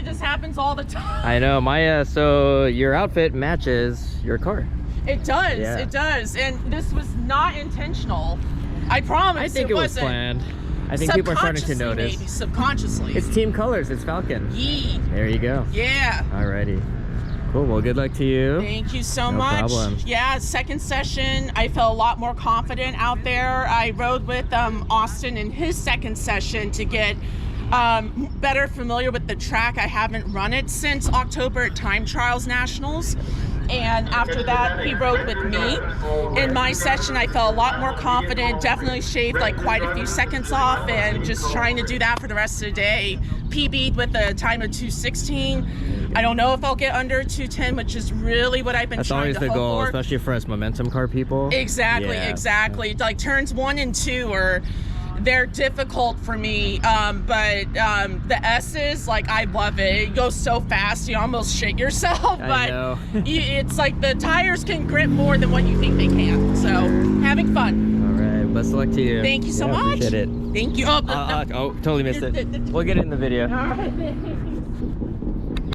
it just happens all the time. I know, Maya, so your outfit matches your car. It does, Yeah. it does. And this was not intentional. I promise. I think it was planned. I think people are starting to notice. Maybe subconsciously. It's team colors, it's Falcon. Yee. There you go. Yeah. Alrighty. Cool, well, good luck to you. Thank you so No much. problem. Yeah, second session, I felt a lot more confident out there. I rode with Austin in his second session to get better familiar with the track. I haven't run it since October at Time Trials Nationals. And after that, he rode with me. In my session, I felt a lot more confident, definitely shaved like quite a few seconds off, and just trying to do that for the rest of the day. PB'd with a time of 2:16. I don't know if I'll get under 2:10, which is really what I've been trying to hope for. That's always the goal, especially for us momentum car people. Exactly, Yeah. exactly. Like turns 1 and 2 are, they're difficult for me, but the S's, like, I love it. It goes so fast, you almost shit yourself. I know. It's like the tires can grip more than what you think they can. So, having fun. All right, best of luck to you. Thank you so Yeah, much. Appreciate it. Thank you. Oh, totally missed it. We'll get it in the video. All right.